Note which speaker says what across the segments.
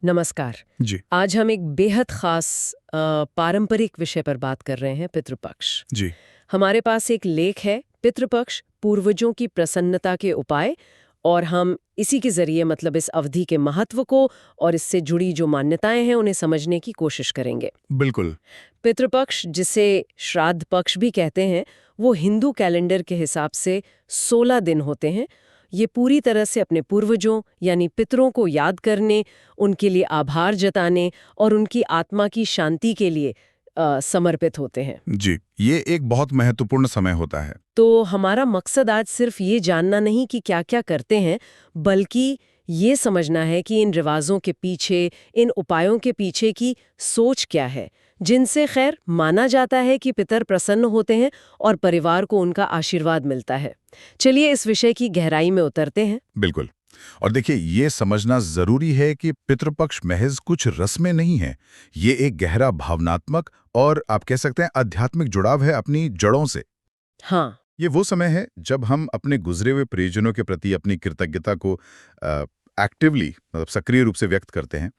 Speaker 1: नमस्कार।
Speaker 2: जी।
Speaker 1: आज हम एक बेहद खास पारंपरिक विषय पर बात कर रहे हैं, पितृपक्ष।
Speaker 2: जी।
Speaker 1: हमारे पास एक लेख है, पितृपक्ष पूर्वजों की प्रसन्नता के उपाय, और हम इसी के जरिए मतलब इस अवधि के महत्व को और इससे जुड़ी जो मान्यताएं हैं उन्हें समझने की कोशिश करेंगे।
Speaker 2: बिल्कुल।
Speaker 1: पितृपक्ष, जिसे श्राद्ध पक्ष भी कहते हैं, वो हिंदू कैलेंडर के हिसाब से 16 दिन होते हैं। ये पूरी तरह से अपने पूर्वजों यानी पितरों को याद करने, उनके लिए आभार जताने और उनकी आत्मा की शांति के लिए समर्पित होते हैं।
Speaker 2: जी, ये एक बहुत महत्वपूर्ण समय होता है।
Speaker 1: तो हमारा मकसद आज सिर्फ ये जानना नहीं कि क्या-क्या करते हैं, बल्कि ये समझना है कि इन रिवाजों के पीछे, इन उपायों के पीछे की सोच क्या है, जिनसे खैर माना जाता है कि पितर प्रसन्न होते हैं और परिवार को उनका आशीर्वाद मिलता है। चलिए इस विषय की गहराई में उतरते हैं।
Speaker 2: बिल्कुल। और देखिए, ये समझना जरूरी है कि पितृपक्ष महज कुछ रस्में नहीं है। ये एक गहरा भावनात्मक और आप कह सकते हैं आध्यात्मिक जुड़ाव है अपनी जड़ों से।
Speaker 1: हाँ।
Speaker 2: ये वो समय है जब हम अपने गुजरे हुए प्रियजनों के प्रति अपनी कृतज्ञता को एक्टिवली मतलब सक्रिय रूप से व्यक्त करते हैं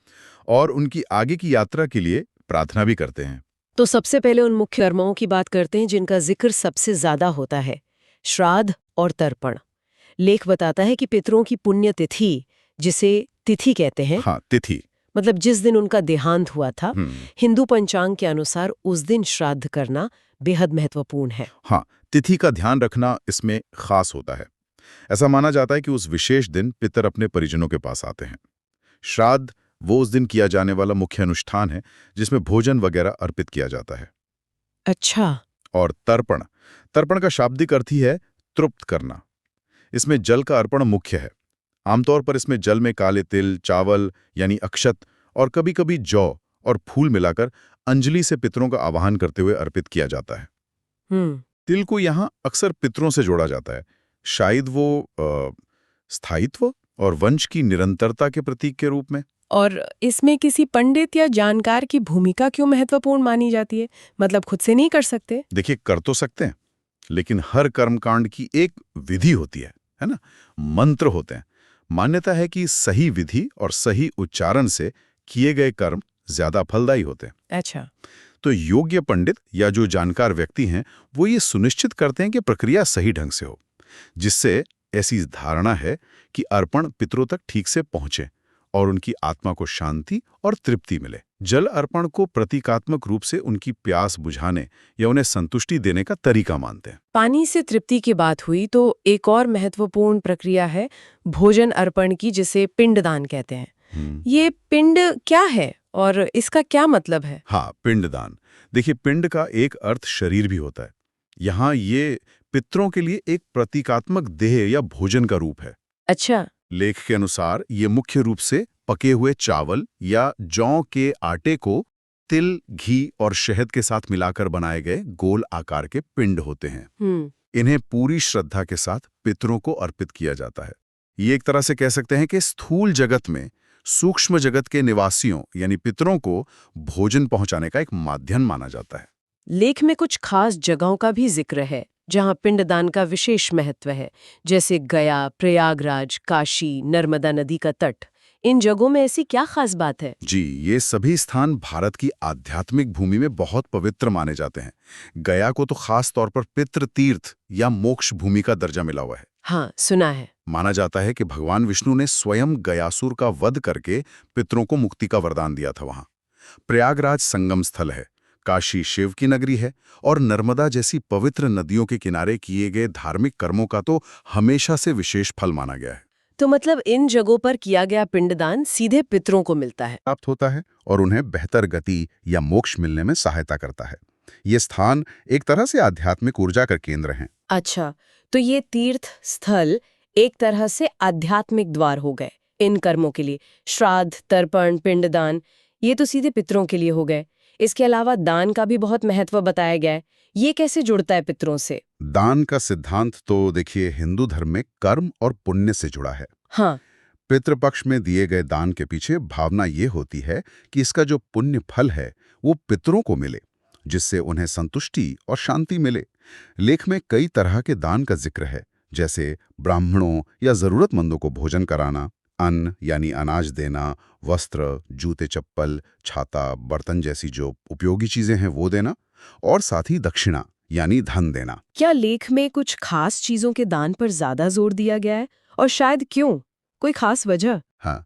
Speaker 2: और उनकी आगे की यात्रा के लिए प्रार्थना भी करते हैं।
Speaker 1: तो सबसे पहले उन मुख्य कर्मों की बात करते हैं जिनका जिक्र सबसे ज्यादा होता है, श्राद्ध और तर्पण। लेख बताता है कि पितरों की पुण्य तिथि, जिसे तिथि कहते हैं,
Speaker 2: हाँ, तिथि।
Speaker 1: मतलब जिस दिन उनका देहांत हुआ था,
Speaker 2: हम्म।
Speaker 1: हिंदू पंचांग के अनुसार उस दिन श्राद्ध करना बेहद महत्वपूर्ण है।
Speaker 2: हाँ, तिथि का ध्यान रखना इसमें खास होता है। ऐसा माना जाता है कि उस विशेष दिन पितर अपने परिजनों के पास आते हैं। श्राद्ध वो उस दिन किया जाने वाला मुख्य अनुष्ठान है जिसमें भोजन वगैरह अर्पित किया जाता है।
Speaker 1: अच्छा।
Speaker 2: और तर्पण, तर्पण का शाब्दिक अर्थ ही है तृप्त करना। इसमें जल का अर्पण मुख्य है। आमतौर पर इसमें जल में काले तिल, चावल यानी अक्षत और कभी-कभी जौ और फूल मिलाकर अंजलि से पितरों का आवाहन करते हुए अर्पित किया जाता है।
Speaker 1: हम्म।
Speaker 2: तिल को यहाँ अक्सर पितरों से जोड़ा जाता है, शायद वो स्थायित्व और वंश की निरंतरता के प्रतीक के रूप में।
Speaker 1: और इसमें किसी पंडित या जानकार की भूमिका क्यों महत्वपूर्ण मानी जाती है? मतलब खुद से नहीं कर सकते?
Speaker 2: देखिए, कर तो सकते हैं, लेकिन हर कर्मकांड की एक विधि होती है ना? मंत्र होते हैं। मान्यता है कि सही विधि और सही उच्चारण से किए गए कर्म ज्यादा फलदायी होते हैं।
Speaker 1: अच्छा।
Speaker 2: तो योग्य पंडित या जो जानकार व्यक्ति हैं, वो ये सुनिश्चित करते हैं कि प्रक्रिया सही ढंग से हो, जिससे ऐसी धारणा है कि अर्पण पितरों तक ठीक से पहुंचे और उनकी आत्मा को शांति और तृप्ति मिले। जल अर्पण को प्रतीकात्मक रूप से उनकी प्यास बुझाने या उन्हें संतुष्टि देने का तरीका मानते हैं।
Speaker 1: पानी से तृप्ति की बात हुई तो एक और महत्वपूर्ण प्रक्रिया है भोजन अर्पण की, जिसे पिंडदान कहते हैं। ये पिंड क्या है और इसका क्या मतलब है?
Speaker 2: हाँ, पिंडदान। देखिए, पिंड का एक अर्थ शरीर भी होता है। यहाँ ये पितरों के लिए एक प्रतीकात्मक देह या भोजन का रूप है।
Speaker 1: अच्छा।
Speaker 2: लेख के अनुसार ये मुख्य रूप से पके हुए चावल या जौ के आटे को तिल, घी और शहद के साथ मिलाकर बनाए गए गोल आकार के पिंड होते हैं। इन्हें पूरी श्रद्धा के साथ पितरों को अर्पित किया जाता है। ये एक तरह से कह सकते हैं कि स्थूल जगत में सूक्ष्म जगत के निवासियों यानी पितरों को भोजन पहुंचाने का एक माध्यम माना जाता है।
Speaker 1: लेख में कुछ खास जगहों का भी जिक्र है जहां पिंडदान का विशेष महत्व है, जैसे गया, प्रयागराज, काशी, नर्मदा नदी का तट। इन जगहों में ऐसी क्या खास बात है?
Speaker 2: जी, ये सभी स्थान भारत की आध्यात्मिक भूमि में बहुत पवित्र माने जाते हैं। गया को तो खास तौर पर पितृ तीर्थ या मोक्ष भूमि का दर्जा मिला हुआ है।
Speaker 1: हाँ, सुना है।
Speaker 2: माना जाता है कि भगवान विष्णु ने स्वयं गयासुर का वध करके पितरों को मुक्ति का वरदान दिया था वहां। प्रयागराज संगम स्थल है, काशी शिव की नगरी है और नर्मदा जैसी पवित्र नदियों के किनारे किए गए धार्मिक कर्मों का तो हमेशा से विशेष फल माना गया है।
Speaker 1: तो मतलब इन जगहों पर किया गया पिंडदान सीधे पितरों को मिलता है।
Speaker 2: प्राप्त होता है और उन्हें बेहतर गति या मोक्ष मिलने में सहायता करता है। ये स्थान एक तरह से आध्यात्मिक ऊर्जा का केंद्र हैं।
Speaker 1: अच्छा, तो ये तीर्थ स्थल एक तरह से आध्यात्मिक द्वार हो गए इन कर्मों के लिए। श्राद्ध, तर्पण, पिंडदान, ये तो सीधे पितरों के लिए हो गए। इसके अलावा दान का भी बहुत महत्व बताया गया है। ये कैसे जुड़ता है पितरों से?
Speaker 2: दान का सिद्धांत तो देखिए हिंदू धर्म में कर्म और पुण्य से जुड़ा है।
Speaker 1: हाँ।
Speaker 2: पितृपक्ष में दिए गए दान के पीछे भावना ये होती है कि इसका जो पुण्य फल है वो पितरों को मिले, जिससे उन्हें संतुष्टि और शांति मिले। लेख में कई तरह के दान का जिक्र है, जैसे ब्राह्मणों या जरूरतमंदों को भोजन कराना, अन्न यानी अनाज देना, वस्त्र, जूते चप्पल, छाता, बर्तन जैसी जो उपयोगी चीजें हैं वो देना, और साथ ही दक्षिणा यानी धन देना।
Speaker 1: क्या लेख में कुछ खास चीजों के दान पर ज्यादा जोर दिया गया है, और शायद क्यों? कोई खास वजह?
Speaker 2: हाँ,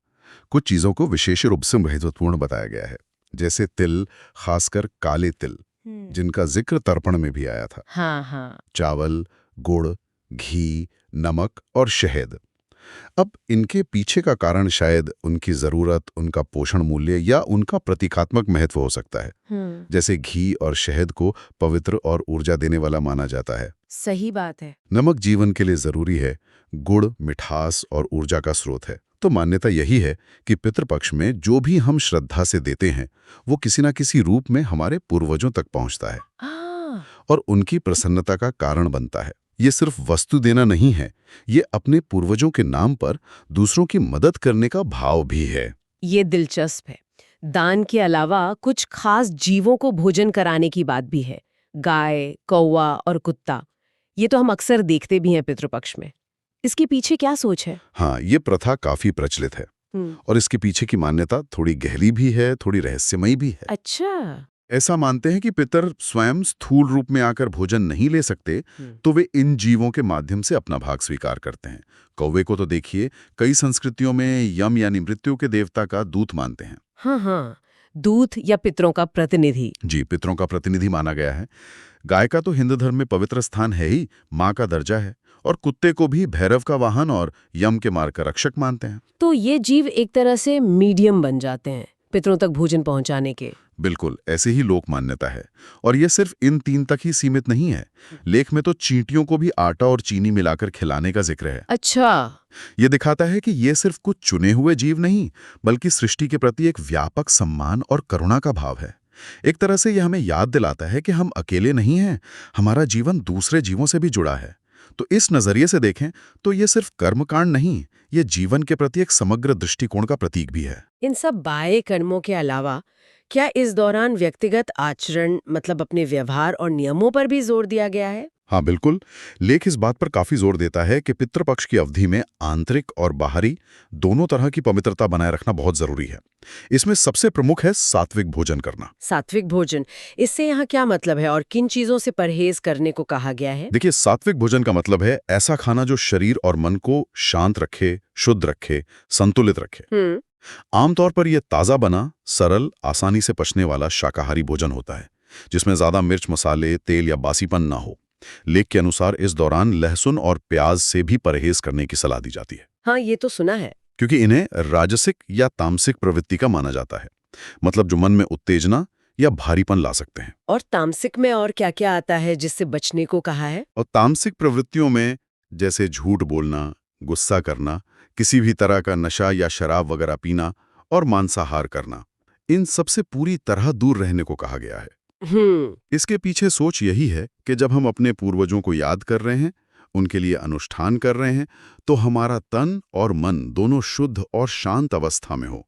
Speaker 2: कुछ चीजों को विशेष रूप से महत्वपूर्ण बताया गया है, जैसे तिल, खासकर काले तिल, जिनका जिक्र तर्पण में भी आया था।
Speaker 1: हाँ हाँ।
Speaker 2: चावल, गुड़, घी, नमक और शहद। अब इनके पीछे का कारण शायद उनकी जरूरत, उनका पोषण मूल्य या उनका प्रतीकात्मक महत्व हो सकता है। जैसे घी और शहद को पवित्र और ऊर्जा देने वाला माना जाता है।
Speaker 1: सही बात है।
Speaker 2: नमक जीवन के लिए जरूरी है, गुड़ मिठास और ऊर्जा का स्रोत है। तो मान्यता यही है कि पितृपक्ष में जो भी हम श्रद्धा से देते हैं वो किसी न किसी रूप में हमारे पूर्वजों तक पहुंचता है और उनकी प्रसन्नता का कारण बनता है। ये सिर्फ वस्तु देना नहीं है, ये अपने पूर्वजों के नाम पर दूसरों की मदद करने का भाव भी है।
Speaker 1: ये दिलचस्प है। दान के अलावा कुछ खास जीवों को भोजन कराने की बात भी है। गाय, कौवा और कुत्ता, ये तो हम अक्सर देखते भी हैं पितृपक्ष में। इसके पीछे क्या सोच है?
Speaker 2: हाँ, ये प्रथा काफी प्रचलित है और इसके पीछे की मान्यता थोड़ी गहरी भी है, थोड़ी रहस्यमयी भी है।
Speaker 1: अच्छा।
Speaker 2: ऐसा मानते हैं कि पितर स्वयं स्थूल रूप में आकर भोजन नहीं ले सकते, तो वे इन जीवों के माध्यम से अपना भाग स्वीकार करते हैं। कौवे को तो देखिए, कई संस्कृतियों में यम यानी मृत्यु के देवता का दूत मानते हैं।
Speaker 1: हाँ हाँ, दूत या पितरों का प्रतिनिधि।
Speaker 2: जी, पितरों का प्रतिनिधि माना गया है। गाय का तो हिंदू धर्म में पवित्र स्थान है ही, माँ का दर्जा है, और कुत्ते को भी भैरव का वाहन और यम के मार्ग का रक्षक मानते हैं।
Speaker 1: तो ये जीव एक तरह से मीडियम बन जाते हैं पितरों तक भोजन पहुंचाने के।
Speaker 2: बिल्कुल, ऐसे ही लोक मान्यता है। और ये सिर्फ इन 3 तक ही सीमित नहीं है। लेख में तो चींटियों को भी आटा और चीनी मिलाकर खिलाने का जिक्र है।
Speaker 1: अच्छा।
Speaker 2: ये दिखाता है कि ये सिर्फ कुछ चुने हुए जीव नहीं, बल्कि सृष्टि के प्रति एक व्यापक सम्मान और करुणा का भाव है। एक तरह से यह हमें याद दिलाता है कि हम अकेले नहीं हैं, हमारा जीवन दूसरे जीवों से भी जुड़ा है। तो इस नजरिए से देखें तो ये सिर्फ कर्मकांड नहीं, ये जीवन के प्रति एक समग्र दृष्टिकोण का प्रतीक भी है।
Speaker 1: इन सब बाह्य कर्मों के अलावा क्या इस दौरान व्यक्तिगत आचरण, मतलब अपने व्यवहार और नियमों पर भी जोर दिया गया है?
Speaker 2: हाँ बिल्कुल, लेख इस बात पर काफी जोर देता है कि पितृपक्ष की अवधि में आंतरिक और बाहरी दोनों तरह की पवित्रता बनाए रखना बहुत जरूरी है। इसमें सबसे प्रमुख है सात्विक भोजन करना।
Speaker 1: सात्विक भोजन, इससे यहाँ क्या मतलब है और किन चीजों से परहेज करने को कहा गया है?
Speaker 2: देखिए, सात्विक भोजन का मतलब है ऐसा खाना जो शरीर और मन को शांत रखे, शुद्ध रखे, संतुलित रखे। आमतौर पर यह ताजा बना, सरल, आसानी से पचने वाला शाकाहारी भोजन होता है, जिसमें ज्यादा मिर्च, मसाले, तेल या बासीपन ना हो। लेख के अनुसार इस दौरान लहसुन और प्याज से भी परहेज करने की सलाह दी जाती है।
Speaker 1: हाँ, ये तो सुना है।
Speaker 2: क्योंकि इन्हें राजसिक या तामसिक प्रवृत्ति का माना जाता है, मतलब जो मन में उत्तेजना या भारीपन ला सकते हैं।
Speaker 1: और तामसिक में और क्या-क्या आता है जिससे बचने को कहा है?
Speaker 2: और तामसिक प्रवृत्तियों में जैसे झूठ बोलना, गुस्सा करना, किसी भी तरह का नशा या शराब वगैरह पीना और मांसाहार करना, इन सबसे पूरी तरह दूर रहने को कहा गया है। इसके पीछे सोच यही है कि जब हम अपने पूर्वजों को याद कर रहे हैं, उनके लिए अनुष्ठान कर रहे हैं, तो हमारा तन और मन दोनों शुद्ध और शांत अवस्था में हो।